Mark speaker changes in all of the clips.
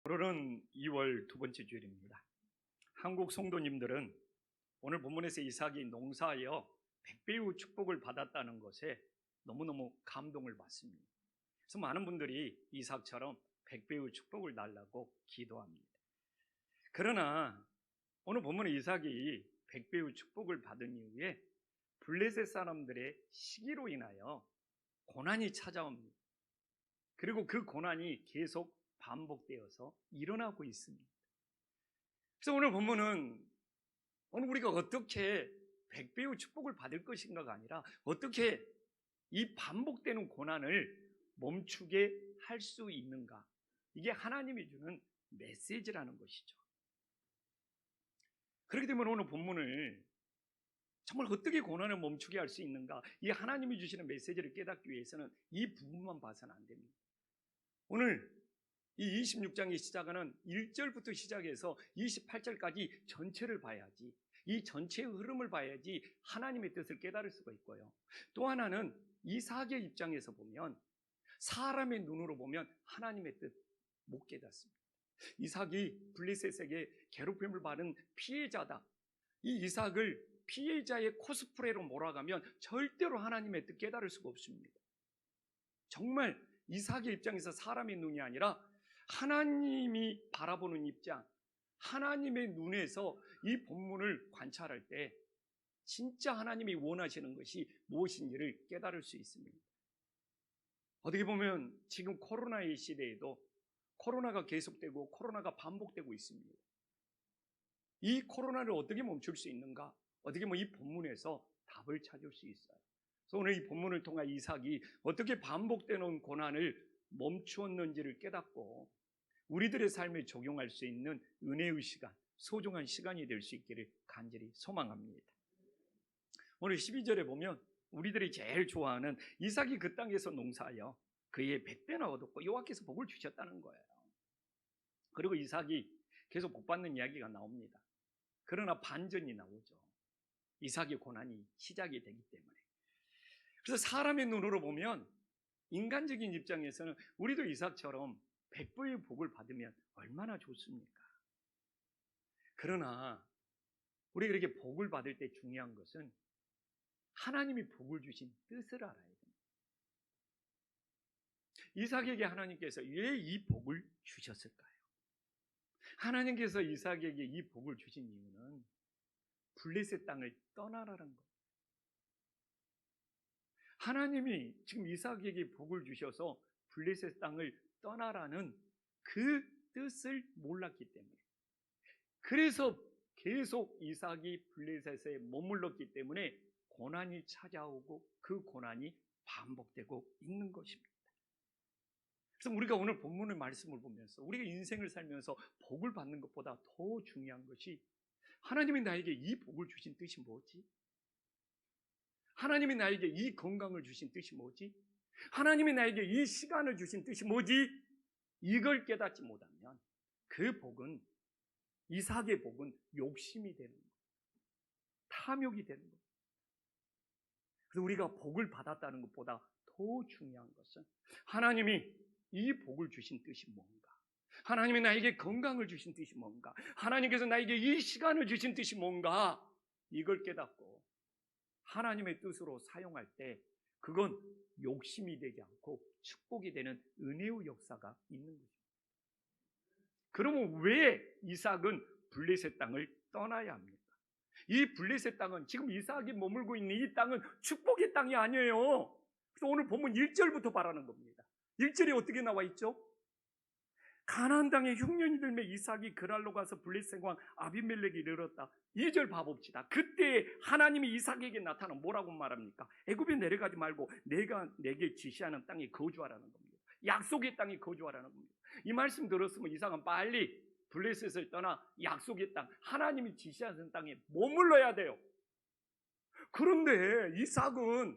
Speaker 1: 오늘은 2월 두 번째 주일입니다. 한국 성도님들은 오늘 본문에서 이삭이 농사하여 백배의 축복을 받았다는 것에 너무너무 감동을 받습니다. 그래서 많은 분들이 이삭처럼 백배의 축복을 달라고 기도합니다. 그러나 오늘 본문의 이삭이 백배의 축복을 받은 이후에 블레셋 사람들의 시기로 인하여 고난이 찾아옵니다. 그리고 그 고난이 계속 반복되어서 일어나고 있습니다. 그래서 오늘 본문은 오늘 우리가 어떻게 백배의 축복을 받을 것인가가 아니라 어떻게 이 반복되는 고난을 멈추게 할 수 있는가, 이게 하나님이 주는 메시지라는 것이죠. 그렇기 때문에 오늘 본문을 정말 어떻게 고난을 멈추게 할 수 있는가, 이 하나님이 주시는 메시지를 깨닫기 위해서는 이 부분만 봐서는 안 됩니다. 오늘 이 26장이 시작하는 1절부터 시작해서 28절까지 전체를 봐야지, 이 전체의 흐름을 봐야지 하나님의 뜻을 깨달을 수가 있고요. 또 하나는 이삭의 입장에서 보면, 사람의 눈으로 보면 하나님의 뜻 못 깨닫습니다. 이삭이 블레셋에게 괴롭힘을 받은 피해자다, 이 이삭을 피해자의 코스프레로 몰아가면 절대로 하나님의 뜻 깨달을 수가 없습니다. 정말 이삭의 입장에서 사람의 눈이 아니라 하나님이 바라보는 입장, 하나님의 눈에서 이 본문을 관찰할 때 진짜 하나님이 원하시는 것이 무엇인지를 깨달을 수 있습니다. 어떻게 보면 지금 코로나의 시대에도 코로나가 계속되고 코로나가 반복되고 있습니다. 이 코로나를 어떻게 멈출 수 있는가? 어떻게 보면 이 본문에서 답을 찾을 수 있어요. 그래서 오늘 이 본문을 통해 이삭이 어떻게 반복되는 고난을 멈추었는지를 깨닫고 우리들의 삶에 적용할 수 있는 은혜의 시간, 소중한 시간이 될 수 있기를 간절히 소망합니다. 오늘 12절에 보면 우리들이 제일 좋아하는 이삭이 그 땅에서 농사하여 그의 100배나 얻었고 여호와께서 복을 주셨다는 거예요. 그리고 이삭이 계속 복받는 이야기가 나옵니다. 그러나 반전이 나오죠. 이삭의 고난이 시작이 되기 때문에. 그래서 사람의 눈으로 보면, 인간적인 입장에서는 우리도 이삭처럼 100배의 복을 받으면 얼마나 좋습니까? 그러나 우리가 이렇게 복을 받을 때 중요한 것은 하나님이 복을 주신 뜻을 알아야 됩니다. 이삭에게 하나님께서 왜 이 복을 주셨을까요? 하나님께서 이삭에게 이 복을 주신 이유는 블레셋 땅을 떠나라는 거예요. 하나님이 지금 이삭에게 복을 주셔서 블레셋 땅을 떠나라는 그 뜻을 몰랐기 때문에, 그래서 계속 이삭이 블레셋에 머물렀기 때문에 고난이 찾아오고 그 고난이 반복되고 있는 것입니다. 그래서 우리가 오늘 본문의 말씀을 보면서 우리가 인생을 살면서 복을 받는 것보다 더 중요한 것이, 하나님이 나에게 이 복을 주신 뜻이 뭐지? 하나님이 나에게 이 건강을 주신 뜻이 뭐지? 하나님이 나에게 이 시간을 주신 뜻이 뭐지? 이걸 깨닫지 못하면 그 복은, 이삭의 복은 욕심이 되는 거예요. 탐욕이 되는 거예요. 그래서 우리가 복을 받았다는 것보다 더 중요한 것은 하나님이 이 복을 주신 뜻이 뭔가, 하나님이 나에게 건강을 주신 뜻이 뭔가, 하나님께서 나에게 이 시간을 주신 뜻이 뭔가, 이걸 깨닫고 하나님의 뜻으로 사용할 때 그건 욕심이 되지 않고 축복이 되는 은혜의 역사가 있는 것입니다. 그러면 왜 이삭은 블레셋 땅을 떠나야 합니까? 이 블레셋 땅은, 지금 이삭이 머물고 있는 이 땅은 축복의 땅이 아니에요. 그래서 오늘 본문 1절부터 바라는 겁니다. 1절에 어떻게 나와 있죠? 가나안 땅에 흉년이 들매 이삭이 그랄로 가서 블레셋 왕 아비멜렉이 이르렀다. 2절 봐봅시다. 그때 하나님이 이삭에게 나타나 뭐라고 말합니까? 애굽에 내려가지 말고 내가 내게 지시하는 땅에 거주하라는 겁니다. 약속의 땅에 거주하라는 겁니다. 이 말씀 들었으면 이삭은 빨리 블레셋을 떠나 약속의 땅, 하나님이 지시하는 땅에 머물러야 돼요. 그런데 이삭은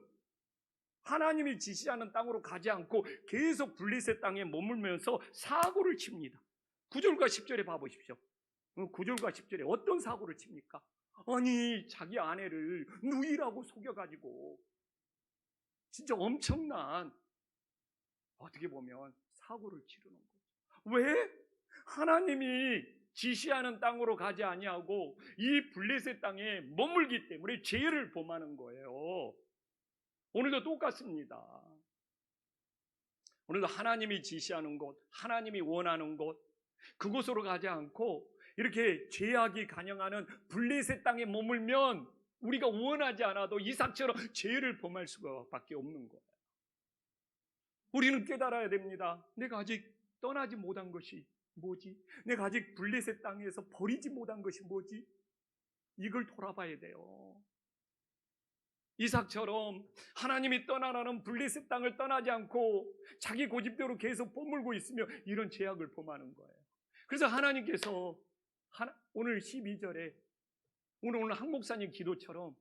Speaker 1: 하나님이 지시하는 땅으로 가지 않고 계속 블레셋 땅에 머물면서 사고를 칩니다. 9절과 10절에 봐보십시오. 9절과 10절에 어떤 사고를 칩니까? 아니, 자기 아내를 누이라고 속여가지고 진짜 엄청난, 어떻게 보면 사고를 치르는 거죠. 왜? 하나님이 지시하는 땅으로 가지 아니하고 이 블레셋 땅에 머물기 때문에 죄를 범하는 거예요. 오늘도 똑같습니다. 오늘도 하나님이 지시하는 곳, 하나님이 원하는 곳, 그곳으로 가지 않고 이렇게 죄악이 간영하는 블레셋 땅에 머물면 우리가 원하지 않아도 이삭처럼 죄를 범할 수밖에 없는 거예요. 우리는 깨달아야 됩니다. 내가 아직 떠나지 못한 것이 뭐지? 내가 아직 블레셋 땅에서 버리지 못한 것이 뭐지? 이걸 돌아봐야 돼요. 이삭처럼 하나님이 떠나라는 블레셋 땅을 떠나지 않고 자기 고집대로 계속 머물고 있으며 이런 죄악을 범하는 거예요. 그래서 하나님께서 오늘 12절에 오늘 한 목사님 기도처럼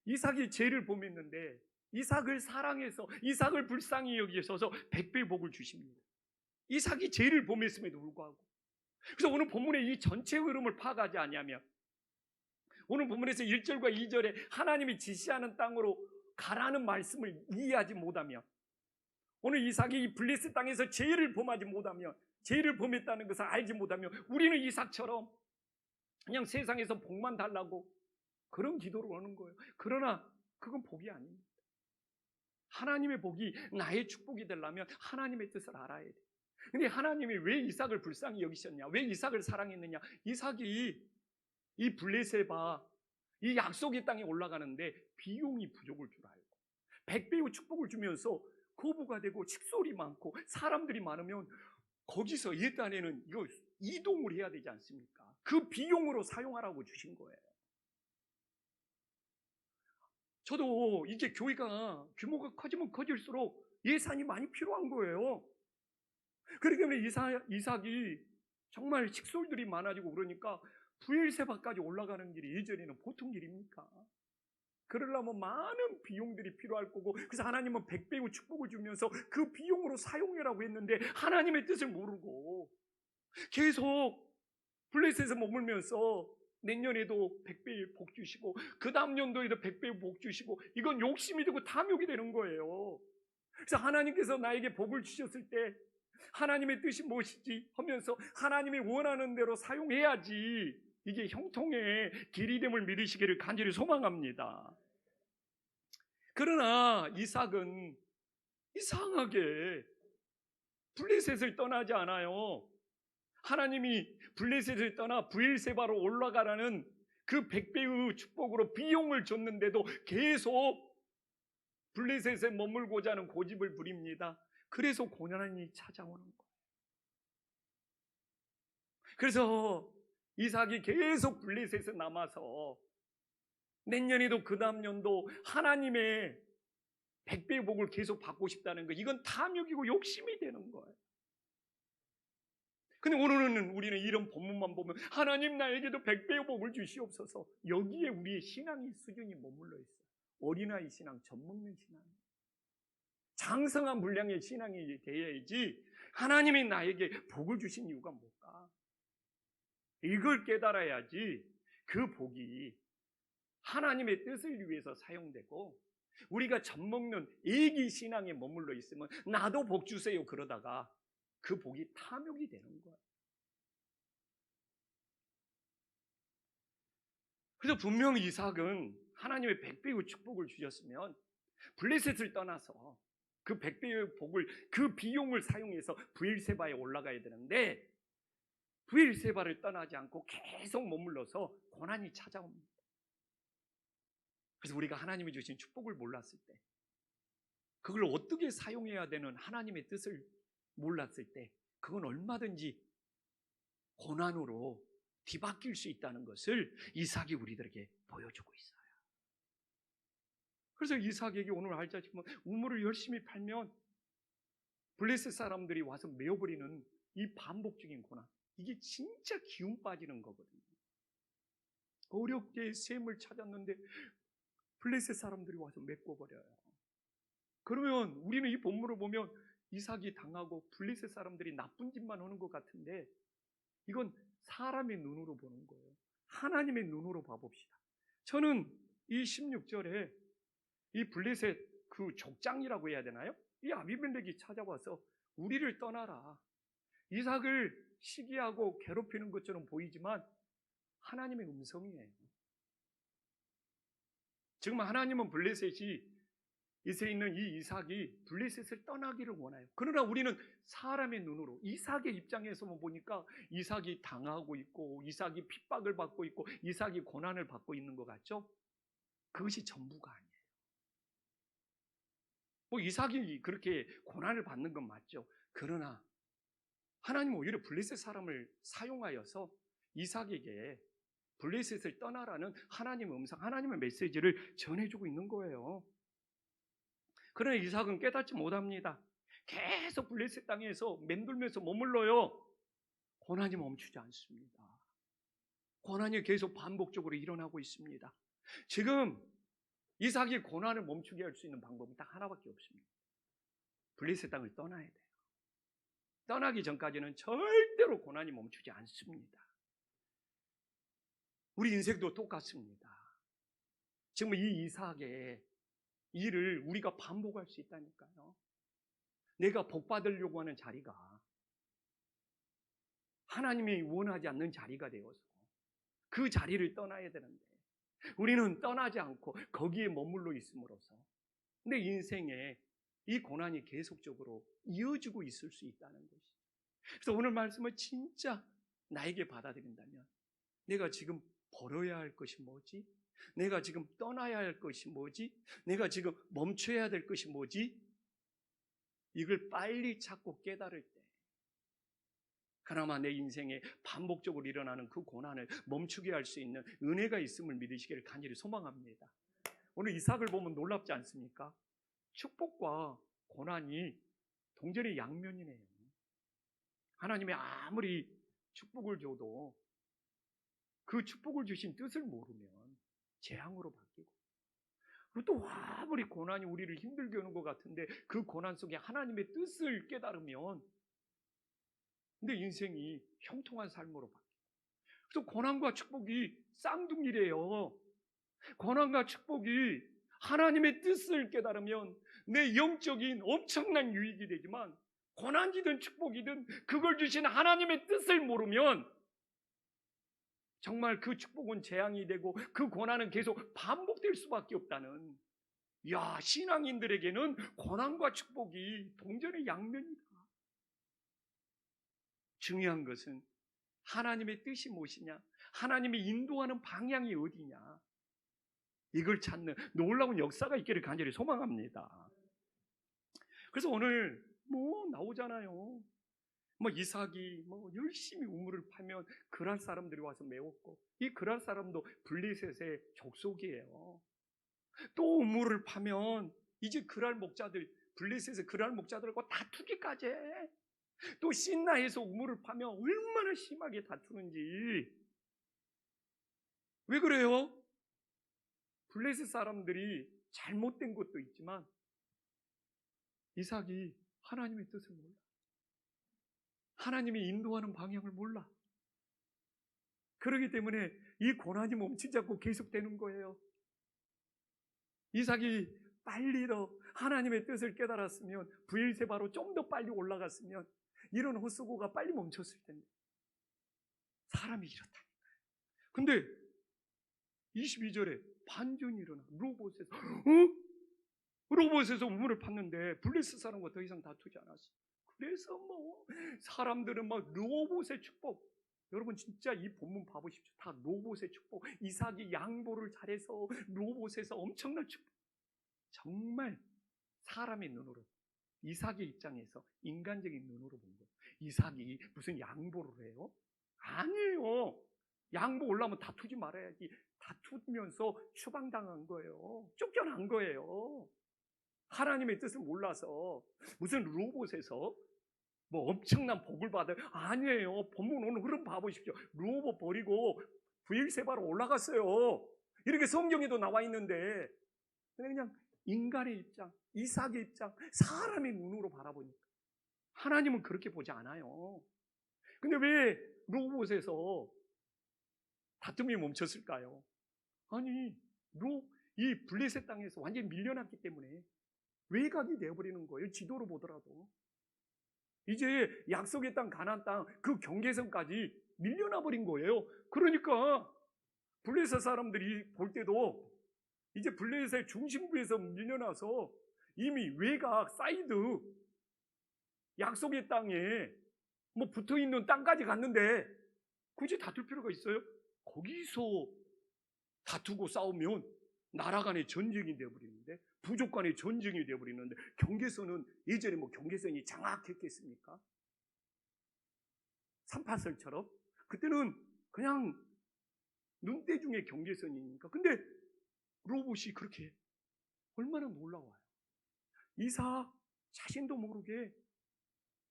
Speaker 1: 이삭이 죄를 범했는데 이삭을 사랑해서 이삭을 불쌍히 여기셔서 100배의 복을 주십니다. 이삭이 죄를 범했음에도 불구하고. 그래서 오늘 본문의 이 전체 흐름을 파악하지 아니하면 오늘 본문에서 1절과 2절에 하나님이 지시하는 땅으로 가라는 말씀을 이해하지 못하면 오늘 이삭이 이 블레셋 땅에서 죄를 범하지 못하면 죄를 범했다는 것을 알지 못하면 우리는 이삭처럼 그냥 세상에서 복만 달라고 그런 기도를 하는 거예요. 그러나 그건 복이 아닙니다. 하나님의 복이 나의 축복이 되려면 하나님의 뜻을 알아야 돼. 근데 하나님이 왜 이삭을 불쌍히 여기셨냐? 왜 이삭을 사랑했느냐? 이삭이 이 블레셋바 이 약속의 땅에 올라가는데 비용이 부족할 줄 알고 100배의 축복을 주면서 거부가 되고 식솔이 많고 사람들이 많으면 거기서 옛 땅에는 이거 이동을 해야 되지 않습니까? 그 비용으로 사용하라고 주신 거예요. 저도 이제 교회가 규모가 커지면 커질수록 예산이 많이 필요한 거예요. 그렇기 때문에 이삭이 정말 식솔들이 많아지고 그러니까 브엘세바까지 올라가는 길이 예전에는 보통 길입니까? 그러려면 많은 비용들이 필요할 거고 그래서 하나님은 100배의 축복을 주면서 그 비용으로 사용해라고 했는데 하나님의 뜻을 모르고 계속 블레셋에 머물면서 내년에도 100배의 복 주시고 그 다음 연도에도 100배의 복 주시고 이건 욕심이 되고 탐욕이 되는 거예요. 그래서 하나님께서 나에게 복을 주셨을 때 하나님의 뜻이 무엇이지 하면서 하나님이 원하는 대로 사용해야지 이게 형통의 길이 됨을 믿으시기를 간절히 소망합니다. 그러나 이삭은 이상하게 블레셋을 떠나지 않아요. 하나님이 블레셋을 떠나 브엘세바로 올라가라는 그 100배의 축복으로 비용을 줬는데도 계속 블레셋에 머물고자 하는 고집을 부립니다. 그래서 고난이 찾아오는 거예요. 그래서 이삭이 계속 블레셋에 남아서 내년에도 그 다음 년도 하나님의 100배의 복을 계속 받고 싶다는 거, 이건 탐욕이고 욕심이 되는 거예요. 근데 오늘은 우리는 이런 본문만 보면 하나님 나에게도 100배의 복을 주시옵소서, 여기에 우리의 신앙의 수준이 머물러 있어요. 어린아이 신앙, 젖먹는 신앙, 장성한 분량의 신앙이 되어야지 하나님이 나에게 복을 주신 이유가 뭘까? 이걸 깨달아야지 그 복이 하나님의 뜻을 위해서 사용되고, 우리가 젖먹는 애기 신앙에 머물러 있으면 나도 복 주세요 그러다가 그 복이 탐욕이 되는 거예요. 그래서 분명 이삭은 하나님의 100배의 축복을 주셨으면 블레셋을 떠나서 그 100배의 복을, 그 비용을 사용해서 브엘세바에 올라가야 되는데 브엘세바를 떠나지 않고 계속 머물러서 고난이 찾아옵니다. 그래서 우리가 하나님이 주신 축복을 몰랐을 때, 그걸 어떻게 사용해야 되는 하나님의 뜻을 몰랐을 때 그건 얼마든지 고난으로 뒤바뀔 수 있다는 것을 이삭이 우리들에게 보여주고 있어요. 그래서 이삭에게 오늘 알자시면 우물을 열심히 팔면 블레셋 사람들이 와서 메어버리는 이 반복적인 고난, 이게 진짜 기운 빠지는 거거든요. 어렵게 샘을 찾았는데 블레셋 사람들이 와서 메꿔버려요. 그러면 우리는 이 본문을 보면 이삭이 당하고 블레셋 사람들이 나쁜 짓만 하는 것 같은데 이건 사람의 눈으로 보는 거예요. 하나님의 눈으로 봐봅시다. 저는 이 16절에 이 블레셋 그 족장이라고 해야 되나요? 이 아비멜렉이 찾아와서 우리를 떠나라, 이삭을 시기하고 괴롭히는 것처럼 보이지만 하나님의 음성이에요. 지금 하나님은 블레셋이 이세 있는 이 이삭이 블레셋을 떠나기를 원해요. 그러나 우리는 사람의 눈으로 이삭의 입장에서만 보니까 이삭이 당하고 있고 이삭이 핍박을 받고 있고 이삭이 고난을 받고 있는 것 같죠? 그것이 전부가 아니에요. 뭐 이삭이 그렇게 고난을 받는 건 맞죠. 그러나 하나님은 오히려 블레셋 사람을 사용하여서 이삭에게 블레셋을 떠나라는 하나님의 음성, 하나님의 메시지를 전해주고 있는 거예요. 그러나 이삭은 깨닫지 못합니다. 계속 블레셋 땅에서 맴돌면서 머물러요. 고난이 멈추지 않습니다. 고난이 계속 반복적으로 일어나고 있습니다. 지금 이삭이 고난을 멈추게 할 수 있는 방법은 딱 하나밖에 없습니다. 블레셋 땅을 떠나야 돼요. 떠나기 전까지는 절대로 고난이 멈추지 않습니다. 우리 인생도 똑같습니다. 지금 이 이삭의 일을 우리가 반복할 수 있다니까요. 내가 복 받으려고 하는 자리가 하나님이 원하지 않는 자리가 되어서 그 자리를 떠나야 되는데 우리는 떠나지 않고 거기에 머물러 있음으로써 내 인생에 이 고난이 계속적으로 이어지고 있을 수 있다는 것이죠. 그래서 오늘 말씀을 진짜 나에게 받아들인다면 내가 지금 버려야 할 것이 뭐지? 내가 지금 떠나야 할 것이 뭐지? 내가 지금 멈춰야 될 것이 뭐지? 이걸 빨리 찾고 깨달을 때 그나마 내 인생에 반복적으로 일어나는 그 고난을 멈추게 할 수 있는 은혜가 있음을 믿으시기를 간절히 소망합니다. 오늘 이삭을 보면 놀랍지 않습니까? 축복과 고난이 동전의 양면이네요. 하나님이 아무리 축복을 줘도 그 축복을 주신 뜻을 모르면 재앙으로 바뀌고, 그리고 또 아무리 고난이 우리를 힘들게 하는 것 같은데 그 고난 속에 하나님의 뜻을 깨달으면 내 인생이 형통한 삶으로 바뀌고, 그래서 고난과 축복이 쌍둥이래요. 고난과 축복이 하나님의 뜻을 깨달으면 내 영적인 엄청난 유익이 되지만, 고난이든 축복이든 그걸 주신 하나님의 뜻을 모르면 정말 그 축복은 재앙이 되고 그 고난은 계속 반복될 수밖에 없다는, 신앙인들에게는 고난과 축복이 동전의 양면이다. 중요한 것은 하나님의 뜻이 무엇이냐, 하나님이 인도하는 방향이 어디냐, 이걸 찾는 놀라운 역사가 있기를 간절히 소망합니다. 그래서 오늘 나오잖아요. 이삭이 열심히 우물을 파면 그랄 사람들이 와서 메웠고, 이 그랄 사람도 블레셋의 족속이에요. 또 우물을 파면 이제 그랄 목자들, 블레셋의 그랄 목자들과 다투기까지 해. 또 신나해서 우물을 파면 얼마나 심하게 다투는지. 왜 그래요? 블레셋 사람들이 잘못된 것도 있지만 이삭이 하나님의 뜻을 몰라. 하나님이 인도하는 방향을 몰라. 그렇기 때문에 이 고난이 멈추지 않고 계속되는 거예요. 이삭이 빨리 더 하나님의 뜻을 깨달았으면, 브엘세바로 좀 더 빨리 올라갔으면 이런 헛수고가 빨리 멈췄을 텐데. 사람이 이렇다니까요. 근데 22절에 반전이 일어나. 로봇에서 우물을 팠는데 블레셋 사람과 더 이상 다투지 않았어. 그래서 사람들은 로봇의 축복, 여러분 진짜 이 본문 봐보십시오. 다 로봇의 축복. 이삭이 양보를 잘해서 로봇에서 엄청난 축복. 정말 사람의 눈으로, 이삭의 입장에서 인간적인 눈으로 본 거예요. 이삭이 무슨 양보를 해요? 아니에요. 양보 올라면 다투지 말아야지. 다투면서 추방당한 거예요. 쫓겨난 거예요. 하나님의 뜻을 몰라서 무슨 로봇에서 엄청난 복을 받아요. 아니에요. 본문 오늘 흐름 봐보십시오. 로봇 버리고 브엘세바로 올라갔어요. 이렇게 성경에도 나와 있는데 그냥 인간의 입장, 이삭의 입장, 사람의 눈으로 바라보니까 하나님은 그렇게 보지 않아요. 근데 왜 로봇에서 다툼이 멈췄을까요? 아니, 이 블레셋 땅에서 완전히 밀려났기 때문에 외곽이 되어버리는 거예요. 지도로 보더라도. 이제 약속의 땅, 가나안 땅, 그 경계선까지 밀려나 버린 거예요. 그러니까 블레셋 사람들이 볼 때도 이제 블레셋의 중심부에서 밀려나서 이미 외곽, 사이드, 약속의 땅에 뭐 붙어 있는 땅까지 갔는데 굳이 다툴 필요가 있어요? 거기서 다투고 싸우면 나라 간의 전쟁이 되어버리는데, 부족 간의 전쟁이 되어버리는데, 경계선은 예전에 뭐 경계선이 장악했겠습니까? 3파설처럼 그때는 그냥 눈대중의 경계선이니까. 근데 로봇이 그렇게 얼마나 놀라워요. 이삭 자신도 모르게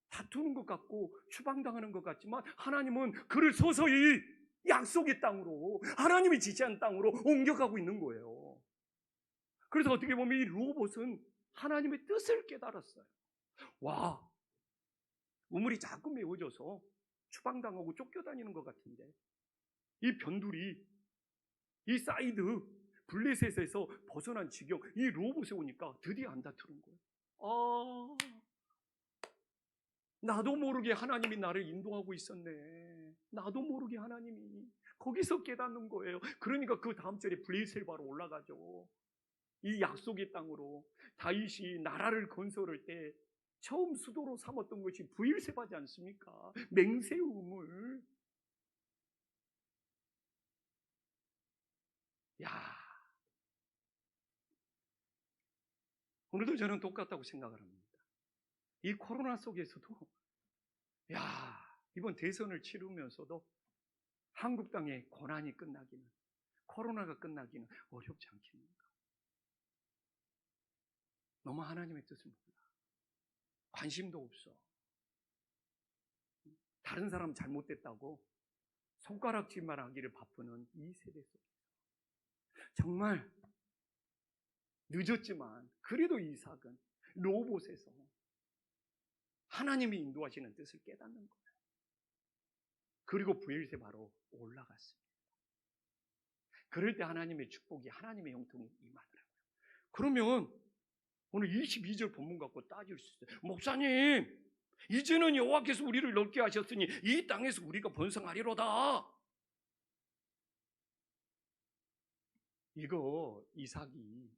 Speaker 1: 다투는 것 같고 추방당하는 것 같지만, 하나님은 그를 서서히 약속의 땅으로, 하나님이 지시한 땅으로 옮겨가고 있는 거예요. 그래서 어떻게 보면 이 로봇은 하나님의 뜻을 깨달았어요. 와, 우물이 자꾸 메워져서 추방당하고 쫓겨다니는 것 같은데, 이 변두리, 이 사이드, 블레셋에서 벗어난 지경, 이 로봇에 오니까 드디어 안 다투는 거예요. 나도 모르게 하나님이 나를 인도하고 있었네. 나도 모르게 하나님이. 거기서 깨닫는 거예요. 그러니까 그 다음 절에 브리셀바로 올라가죠. 이 약속의 땅으로. 다윗이 나라를 건설할 때 처음 수도로 삼았던 것이 브엘세바지 않습니까? 맹세의 우물. 야, 오늘도 저는 똑같다고 생각을 합니다. 이 코로나 속에서도, 야, 이번 대선을 치르면서도 한국 땅의 고난이 끝나기는, 코로나가 끝나기는 어렵지 않겠는가? 너무 하나님의 뜻을 몰라. 관심도 없어. 다른 사람 잘못됐다고 손가락질만 하기를 바쁘는 이 세대 속에서 정말 늦었지만 그래도 이삭은 로봇에서 하나님이 인도하시는 뜻을 깨닫는 거예요. 그리고 브엘세바로 올라갔습니다. 그럴 때 하나님의 축복이, 하나님의 형통이 임하더라고요. 그러면 오늘 22절 본문 갖고 따질 수 있어요. 목사님, 이제는 여호와께서 우리를 넓게 하셨으니 이 땅에서 우리가 번성하리로다. 이거 이삭이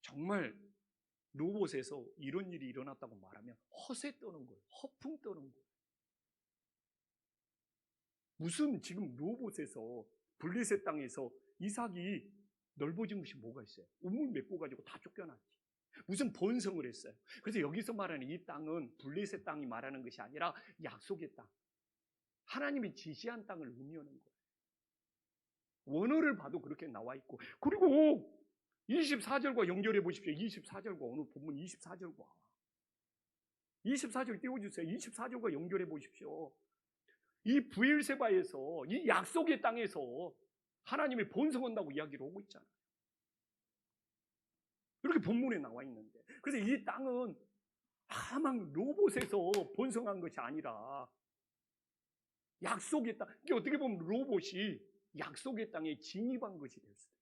Speaker 1: 정말 로봇에서 이런 일이 일어났다고 말하면 허세 떠는 거예요. 허풍 떠는 거예요. 무슨 지금 로봇에서, 블레셋 땅에서 이삭이 넓어진 것이 뭐가 있어요? 우물 메고 가지고 다 쫓겨났지. 무슨 번성을 했어요. 그래서 여기서 말하는 이 땅은 블레셋 땅이 말하는 것이 아니라 약속의 땅, 하나님이 지시한 땅을 의미하는 거예요. 원어를 봐도 그렇게 나와 있고, 그리고 24절과 연결해 보십시오. 24절과, 오늘 본문 24절과 24절 띄워주세요. 24절과 연결해 보십시오. 이 브엘세바에서, 이 약속의 땅에서 하나님이 번성한다고 이야기를 하고 있잖아요. 이렇게 본문에 나와 있는데, 그래서 이 땅은 막 로봇에서 번성한 것이 아니라 약속의 땅, 이게 어떻게 보면 로봇이 약속의 땅에 진입한 것이 될 수도 있어요.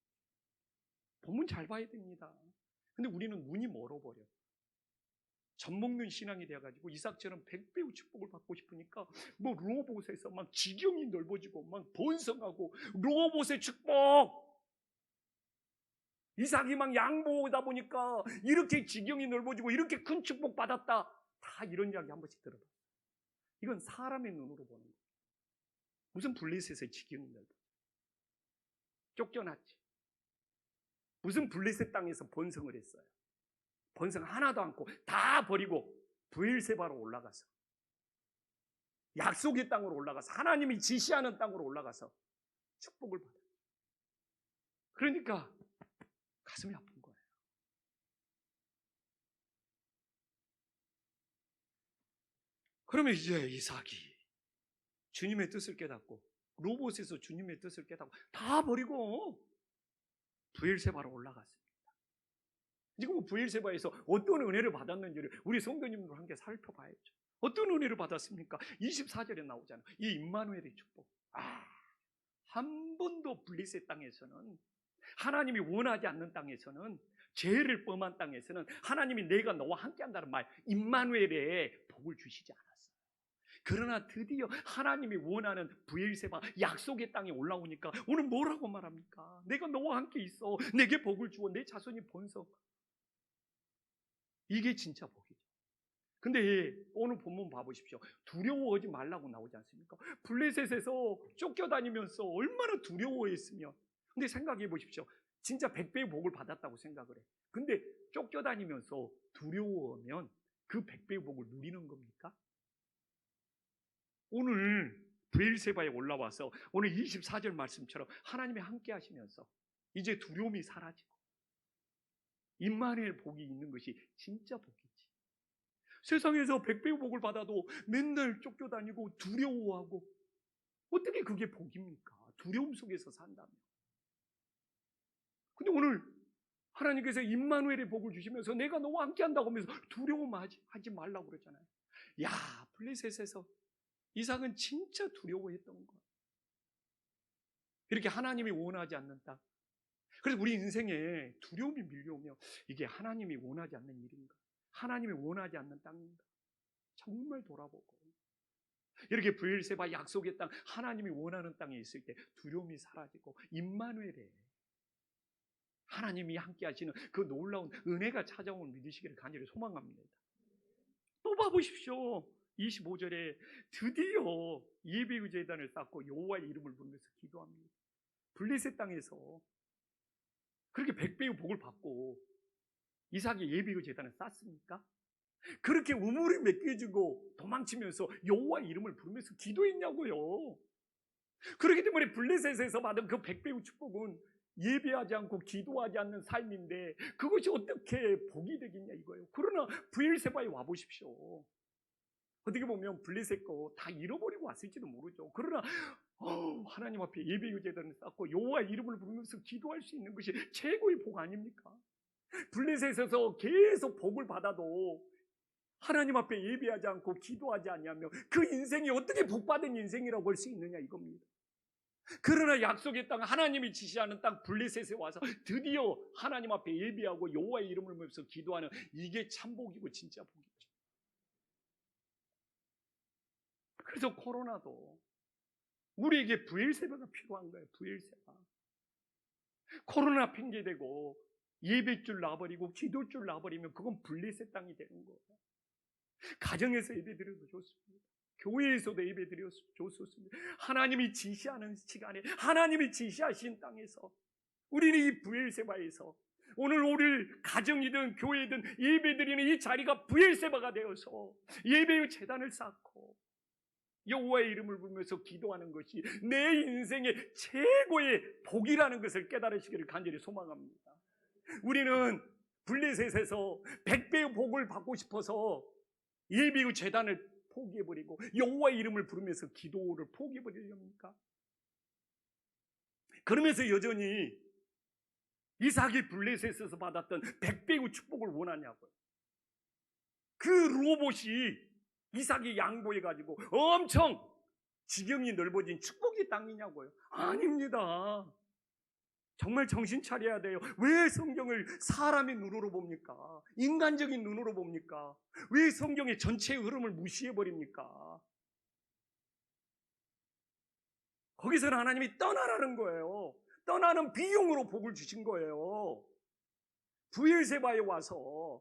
Speaker 1: 본문 잘 봐야 됩니다. 근데 우리는 눈이 멀어버려. 젖먹는 신앙이 되어가지고 이삭처럼 100배의 축복을 받고 싶으니까 뭐 로봇에서 막 지경이 넓어지고 막 번성하고, 로봇의 축복, 이삭이 막 양보하다 보니까 이렇게 지경이 넓어지고 이렇게 큰 축복 받았다, 다 이런 이야기 한 번씩 들어봐. 이건 사람의 눈으로 보는 거예요. 무슨 블레셋의 지경이 넓어, 쫓겨났지. 무슨 블레셋 땅에서 번성을 했어요. 번성 하나도 않고 다 버리고 브엘세바로 올라가서, 약속의 땅으로 올라가서, 하나님이 지시하는 땅으로 올라가서 축복을 받아요. 그러니까 가슴이 아픈 거예요. 그러면 이제 이삭이 주님의 뜻을 깨닫고, 로봇에서 주님의 뜻을 깨닫고 다 버리고 브엘세바로 올라갔습니다. 지금 브엘세바에서 어떤 은혜를 받았는지를 우리 성도님들 함께 살펴봐야죠. 어떤 은혜를 받았습니까? 24절에 나오잖아요. 이 임마누엘의 축복. 한 번도 블레셋 땅에서는, 하나님이 원하지 않는 땅에서는 죄를 범한 땅에서는 하나님이 내가 너와 함께한다는 말, 임마누엘의 복을 주시지 않았어요. 그러나 드디어 하나님이 원하는 브엘세바 약속의 땅에 올라오니까 오늘 뭐라고 말합니까? 내가 너와 함께 있어. 내게 복을 주어 내 자손이 번성. 이게 진짜 복이죠. 근데 오늘 본문 봐보십시오. 두려워하지 말라고 나오지 않습니까? 블레셋에서 쫓겨다니면서 얼마나 두려워했으면. 근데 생각해 보십시오. 진짜 100배의 복을 받았다고 생각을 해. 근데 쫓겨다니면서 두려워하면 그 100배의 복을 누리는 겁니까? 오늘 브엘세바에 올라와서 오늘 24절 말씀처럼 하나님이 함께 하시면서 이제 두려움이 사라지고 임마누엘 복이 있는 것이 진짜 복이지. 세상에서 100배의 복을 받아도 맨날 쫓겨다니고 두려워하고 어떻게 그게 복입니까? 두려움 속에서 산다면. 근데 오늘 하나님께서 임마누엘의 복을 주시면서 내가 너와 함께 한다고 하면서 두려움하지 말라고 그러잖아요. 야, 블레셋에서 이삭은 진짜 두려워했던 거예요. 이렇게 하나님이 원하지 않는 땅. 그래서 우리 인생에 두려움이 밀려오면 이게 하나님이 원하지 않는 일인가? 하나님이 원하지 않는 땅인가? 정말 돌아보고 이렇게 브엘세바 약속의 땅, 하나님이 원하는 땅에 있을 때 두려움이 사라지고 임마누엘에 하나님이 함께 하시는 그 놀라운 은혜가 찾아오는 믿으시기를 간절히 소망합니다. 또 봐보십시오. 25절에 드디어 예배의 제단을 쌓고 여호와의 이름을 부르면서 기도합니다. 블레셋 땅에서 그렇게 100배의 복을 받고 이삭이 예배의 제단을 쌓습니까? 그렇게 우물이 맺혀지고 도망치면서 여호와의 이름을 부르면서 기도했냐고요. 그렇기 때문에 블레셋에서 받은 그 100배의 축복은 예배하지 않고 기도하지 않는 삶인데 그것이 어떻게 복이 되겠냐 이거예요. 그러나 브엘세바에 와보십시오. 어떻게 보면 블레셋 거 다 잃어버리고 왔을지도 모르죠. 그러나 하나님 앞에 예배의 제단을 쌓고 여호와의 이름을 부르면서 기도할 수 있는 것이 최고의 복 아닙니까? 블레셋에서 계속 복을 받아도 하나님 앞에 예배하지 않고 기도하지 않으면 그 인생이 어떻게 복받은 인생이라고 할 수 있느냐 이겁니다. 그러나 약속의 땅, 하나님이 지시하는 땅 블레셋에 와서 드디어 하나님 앞에 예배하고 여호와의 이름을 부르면서 기도하는 이게 참 복이고 진짜 복이죠. 그래서 코로나도 우리에게 브엘세바가 필요한 거예요. 브엘세바. 코로나 핑계대고 예배줄 놔버리고 기도줄 놔버리면 그건 블레셋 땅이 되는 거예요. 가정에서 예배드려도 좋습니다. 교회에서도 예배드려도 좋습니다. 하나님이 지시하는 시간에 하나님이 지시하신 땅에서 우리는 이 브엘세바에서 오늘 가정이든 교회든 예배드리는 이 자리가 브엘세바가 되어서 예배의 제단을 쌓고 여호와의 이름을 부르면서 기도하는 것이 내 인생의 최고의 복이라는 것을 깨달으시기를 간절히 소망합니다. 우리는 블레셋에서 100배의 복을 받고 싶어서 예배의 제단을 포기해버리고 여호와의 이름을 부르면서 기도를 포기해버리렵니까? 그러면서 여전히 이삭이 블레셋에서 받았던 100배의 축복을 원하냐고요. 그 로봇이 이삭이 양보해가지고 엄청 지경이 넓어진 축복의 땅이냐고요. 아닙니다. 정말 정신 차려야 돼요. 왜 성경을 사람의 눈으로 봅니까? 인간적인 눈으로 봅니까? 왜 성경의 전체의 흐름을 무시해버립니까? 거기서는 하나님이 떠나라는 거예요. 떠나는 비용으로 복을 주신 거예요. 브엘세바에 와서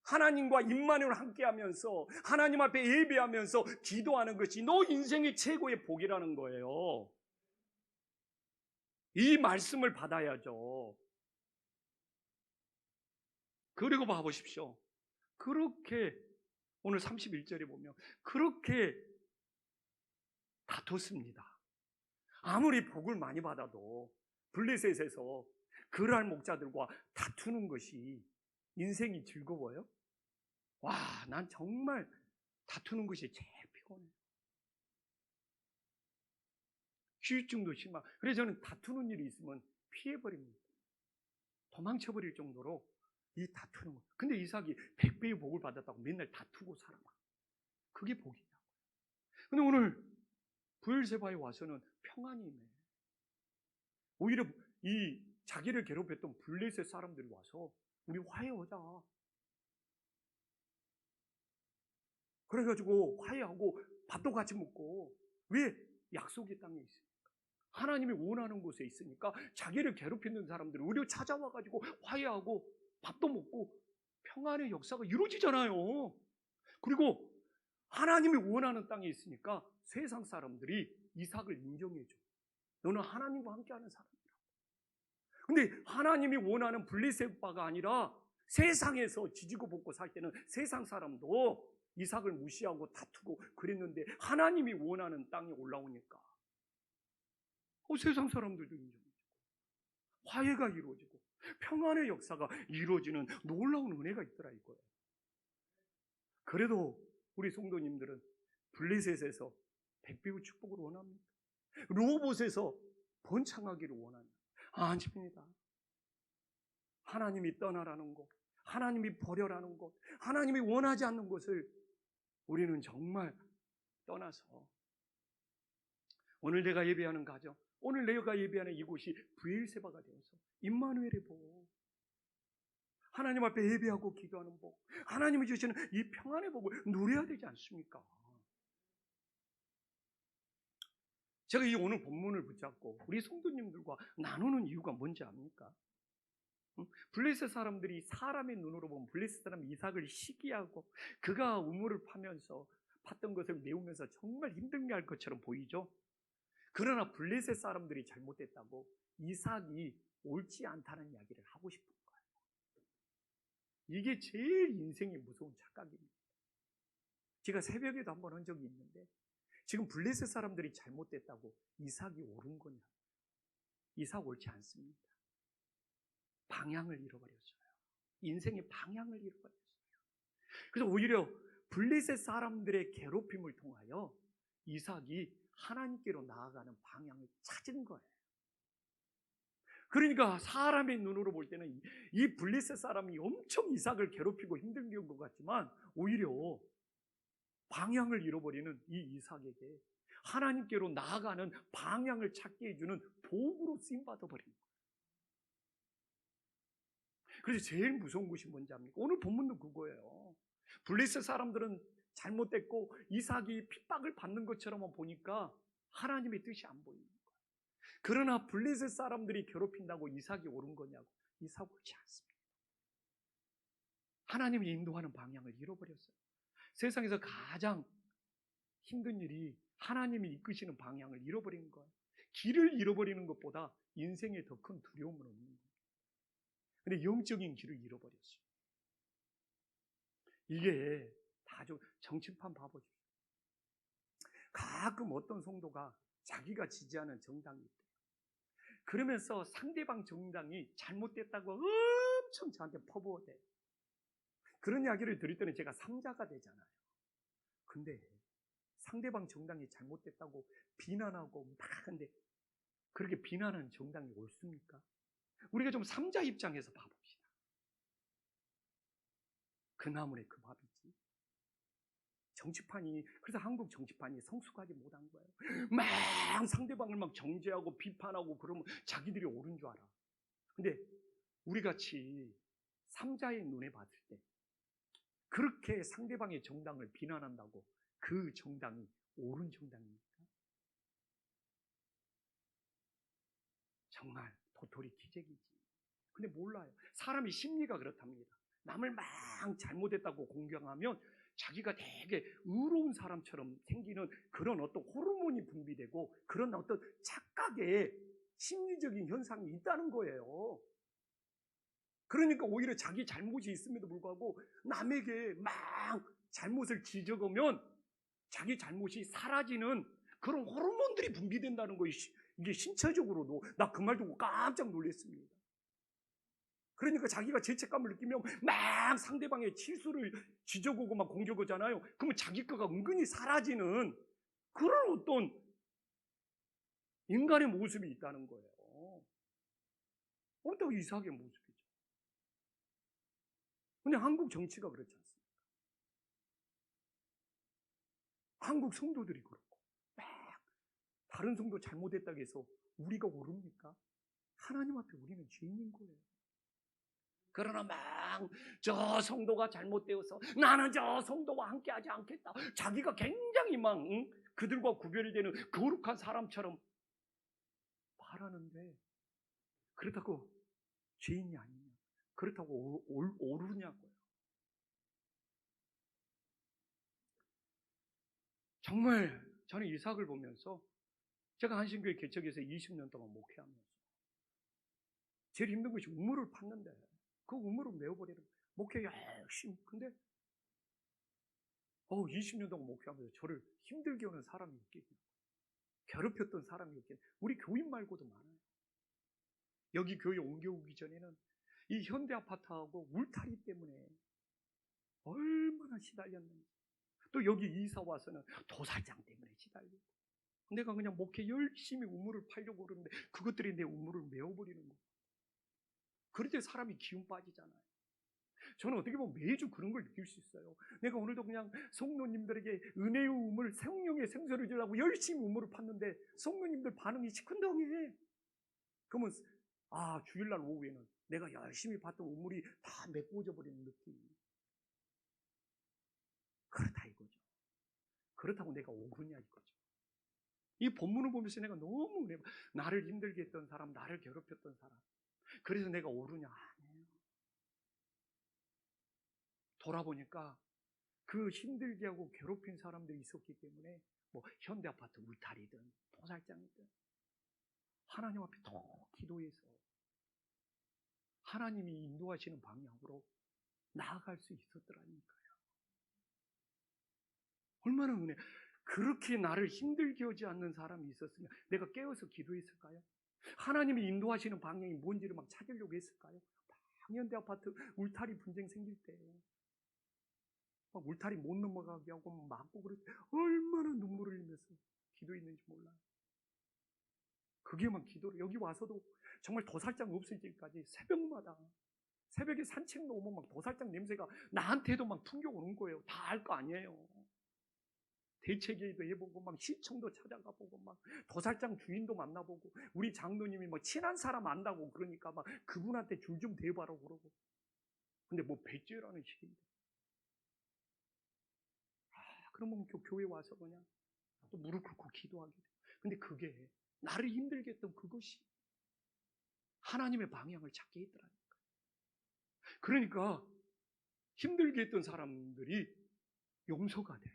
Speaker 1: 하나님과 임마누엘 함께하면서 하나님 앞에 예배하면서 기도하는 것이 너 인생의 최고의 복이라는 거예요. 이 말씀을 받아야죠. 그리고 봐보십시오. 그렇게 오늘 31절에 보면 그렇게 다퉜습니다. 아무리 복을 많이 받아도 블레셋에서 그랄 목자들과 다투는 것이 인생이 즐거워요? 와, 난 정말 다투는 것이 제일 피곤해요. 휴유증도 심하고. 그래서 저는 다투는 일이 있으면 피해버립니다. 도망쳐버릴 정도로 이 다투는 거. 근데 이삭이 100배의 복을 받았다고 맨날 다투고 살아봐. 그게 복이냐고. 근데 오늘 브엘세바에 와서는 평안이 있네. 오히려 이 자기를 괴롭혔던 블레셋 사람들이 와서 우리 화해하자. 그래가지고 화해하고 밥도 같이 먹고. 왜? 약속의 땅에 있으니까. 하나님이 원하는 곳에 있으니까 자기를 괴롭히는 사람들이 우리를 찾아와가지고 화해하고 밥도 먹고 평안의 역사가 이루어지잖아요. 그리고 하나님이 원하는 땅에 있으니까 세상 사람들이 이삭을 인정해줘. 너는 하나님과 함께하는 사람이라고. 근데 하나님이 원하는 블레셋 바가 아니라 세상에서 지지고 볶고 살 때는 세상 사람도 이삭을 무시하고 다투고 그랬는데 하나님이 원하는 땅에 올라오니까 세상 사람들도 인정해주고 화해가 이루어지고 평안의 역사가 이루어지는 놀라운 은혜가 있더라 이거예요. 그래도 우리 성도님들은 블레셋에서 백배의 축복을 원합니까? 로봇에서 번창하기를 원합니다. 아닙니다. 하나님이 떠나라는 것, 하나님이 버려라는 것, 하나님이 원하지 않는 것을 우리는 정말 떠나서 오늘 내가 예배하는 가정, 오늘 내가 예배하는 이곳이 브엘세바가 되어서 임마누엘의 복, 하나님 앞에 예배하고 기도하는 복, 하나님이 주시는 이 평안의 복을 누려야 되지 않습니까? 제가 이 오늘 본문을 붙잡고 우리 성도님들과 나누는 이유가 뭔지 압니까? 블레셋 사람들이 사람의 눈으로 보면 블레셋 사람 이삭을 시기하고 그가 우물을 파면서 팠던 것을 메우면서 정말 힘들게 할 것처럼 보이죠? 그러나 블레셋 사람들이 잘못됐다고 이삭이 옳지 않다는 이야기를 하고 싶은 거예요. 이게 제일 인생의 무서운 착각입니다. 제가 새벽에도 한번 한 적이 있는데 지금 블레셋 사람들이 잘못됐다고 이삭이 옳은 거냐? 이삭 옳지 않습니다. 방향을 잃어버렸어요. 인생의 방향을 잃어버렸어요. 그래서 오히려 블레셋 사람들의 괴롭힘을 통하여 이삭이 하나님께로 나아가는 방향을 찾은 거예요. 그러니까 사람의 눈으로 볼 때는 이 블레셋 사람이 엄청 이삭을 괴롭히고 힘들게 한 것 같지만 오히려 방향을 잃어버리는 이 이삭에게 하나님께로 나아가는 방향을 찾게 해주는 도구로 쓰임받아버린 거예요. 그래서 제일 무서운 것이 뭔지 압니까? 오늘 본문도 그거예요. 블레셋 사람들은 잘못됐고 이삭이 핍박을 받는 것처럼 보니까 하나님의 뜻이 안 보이는 거예요. 그러나 블레셋 사람들이 괴롭힌다고 이삭이 옳은 거냐고? 이삭 옳지 않습니다. 하나님이 인도하는 방향을 잃어버렸어요. 세상에서 가장 힘든 일이 하나님이 이끄시는 방향을 잃어버린 거예요. 길을 잃어버리는 것보다 인생에 더 큰 두려움은 없는 거예요. 근데 영적인 길을 잃어버렸어요. 이게 다 좀 정치판 봐보죠. 가끔 어떤 성도가 자기가 지지하는 정당이 있대요. 그러면서 상대방 정당이 잘못됐다고 엄청 저한테 퍼부어대요. 그런 이야기를 들을 때는 제가 삼자가 되잖아요. 근데 상대방 정당이 잘못됐다고 비난하고 막 근데 그렇게 비난하는 정당이 옳습니까? 우리가 좀 삼자 입장에서 봐봅시다. 그 나무에 그 밥이지. 정치판이 그래서 한국 정치판이 성숙하지 못한 거예요. 막 상대방을 막 정죄하고 비판하고 그러면 자기들이 옳은 줄 알아. 근데 우리 같이 삼자의 눈에 봤을 때 그렇게 상대방의 정당을 비난한다고 그 정당이 옳은 정당입니까? 정말 도토리 기적이지. 근데 몰라요. 사람의 심리가 그렇답니다. 남을 막 잘못했다고 공경하면 자기가 되게 의로운 사람처럼 생기는 그런 어떤 호르몬이 분비되고 그런 어떤 착각의 심리적인 현상이 있다는 거예요. 그러니까 오히려 자기 잘못이 있음에도 불구하고 남에게 막 잘못을 지적하면 자기 잘못이 사라지는 그런 호르몬들이 분비된다는 것이 이게 신체적으로도 나 그 말 듣고 깜짝 놀랐습니다. 그러니까 자기가 죄책감을 느끼면 막 상대방의 치수를 지적하고 막 공격하잖아요. 그러면 자기 거가 은근히 사라지는 그런 어떤 인간의 모습이 있다는 거예요. 어떤 이삭의 모습이죠. 근데 한국 정치가 그렇지 않습니까? 한국 성도들이 그렇고 막 다른 성도 잘못했다고 해서 우리가 옳습니까? 하나님 앞에 우리는 죄인인 거예요. 그러나 막 저 성도가 잘못되어서 나는 저 성도와 함께하지 않겠다. 자기가 굉장히 막 그들과 구별되는 거룩한 사람처럼 말하는데 그렇다고 죄인이 아니냐? 그렇다고 오르냐고요. 정말 저는 이삭을 보면서 제가 한신교회 개척에서 20년 동안 목회하면서 제일 힘든 것이 우물을 팠는데 그 우물을 메워버리는 목회 열심히. 근데 20년 동안 목회하면서 저를 힘들게 하는 사람이 있겠냐, 괴롭혔던 사람이 있겠냐. 우리 교인 말고도 많아요. 여기 교회 옮겨오기 전에는 이 현대 아파트하고 울타리 때문에 얼마나 시달렸는지, 또 여기 이사 와서는 도살장 때문에 시달리고, 내가 그냥 목회 열심히 우물을 팔려고 그러는데 그것들이 내 우물을 메워버리는 거예요. 그럴 때 사람이 기운 빠지잖아요. 저는 어떻게 보면 매주 그런 걸 느낄 수 있어요. 내가 오늘도 그냥 성도님들에게 은혜의 우물, 생명의 생수를 주려고 열심히 우물을 팠는데 성도님들 반응이 시큰둥해. 그러면 주일날 오후에는 내가 열심히 팠던 우물이 다 메꿔져 버리는 느낌. 그렇다 이거죠. 그렇다고 내가 오그냐 이거죠. 이 본문을 보면서 내가 너무 나를 힘들게 했던 사람, 나를 괴롭혔던 사람, 그래서 내가 오르냐? 아니에요. 돌아보니까 그 힘들게 하고 괴롭힌 사람들이 있었기 때문에 뭐 현대아파트 울타리든 도살장이든 하나님 앞에 더 기도해서 하나님이 인도하시는 방향으로 나아갈 수 있었더라니까요. 얼마나 은혜. 그렇게 나를 힘들게 하지 않는 사람이 있었으면 내가 깨어서 기도했을까요? 하나님이 인도하시는 방향이 뭔지를 막 찾으려고 했을까요? 현대아파트 울타리 분쟁 생길 때 막 울타리 못 넘어가게 하고 막고 그럴 때 얼마나 눈물을 흘리면서 기도했는지 몰라요. 그게 막 기도로 여기 와서도 정말 도살장 없어질까지 새벽에 산책 나오면 막 도살장 냄새가 나한테도 막 풍겨 오는 거예요. 다 알 거 아니에요. 대책회의도 해보고 막 시청도 찾아가 보고 막 도살장 주인도 만나보고 우리 장로님이 막 친한 사람 안다고 그러니까 막 그분한테 줄 좀 대봐라 그러고. 근데 뭐 배째라는 식인데. 그러면 교회 와서 그냥 또 무릎 꿇고 기도하게 돼요. 근데 그게 나를 힘들게 했던 그것이 하나님의 방향을 찾게 했더라니까요. 그러니까 힘들게 했던 사람들이 용서가 돼.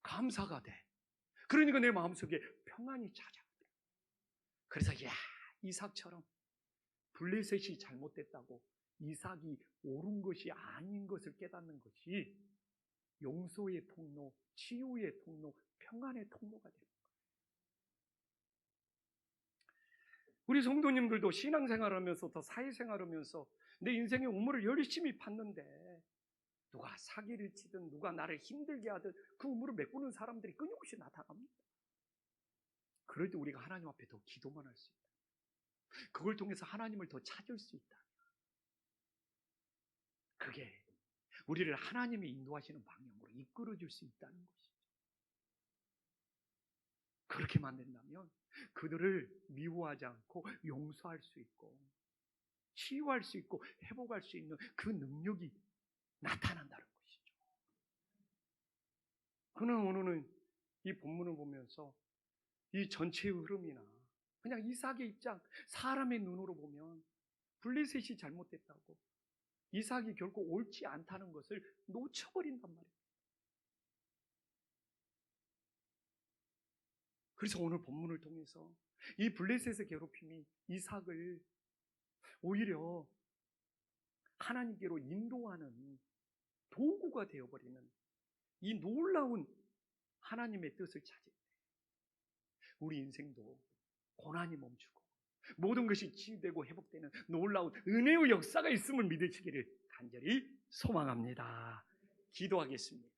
Speaker 1: 감사가 돼. 그러니까 내 마음속에 평안이 찾아오더라. 그래서 이삭처럼 블레셋이 잘못됐다고 이삭이 옳은 것이 아닌 것을 깨닫는 것이 용서의 통로, 치유의 통로, 평안의 통로가 됩니다. 우리 성도님들도 신앙생활하면서 더 사회생활하면서 내 인생의 우물을 열심히 팠는데 누가 사기를 치든 누가 나를 힘들게 하든 그 우물을 메꾸는 사람들이 끊임없이 나타납니다. 그럴 때 우리가 하나님 앞에 더 기도만 할 수 있다. 그걸 통해서 하나님을 더 찾을 수 있다. 그게 우리를 하나님이 인도하시는 방향으로 이끌어줄 수 있다는 것이죠. 그렇게 만든다면 그들을 미워하지 않고 용서할 수 있고 치유할 수 있고 회복할 수 있는 그 능력이 나타난다는 것이죠. 그는 오늘은 이 본문을 보면서 이 전체의 흐름이나 그냥 이삭의 입장, 사람의 눈으로 보면 블레셋이 잘못됐다고 이삭이 결코 옳지 않다는 것을 놓쳐버린단 말이에요. 그래서 오늘 본문을 통해서 이 블레셋의 괴롭힘이 이삭을 오히려 하나님께로 인도하는 도구가 되어버리는 이 놀라운 하나님의 뜻을 찾을 때 우리 인생도 고난이 멈추고 모든 것이 치유되고 회복되는 놀라운 은혜의 역사가 있음을 믿으시기를 간절히 소망합니다. 기도하겠습니다.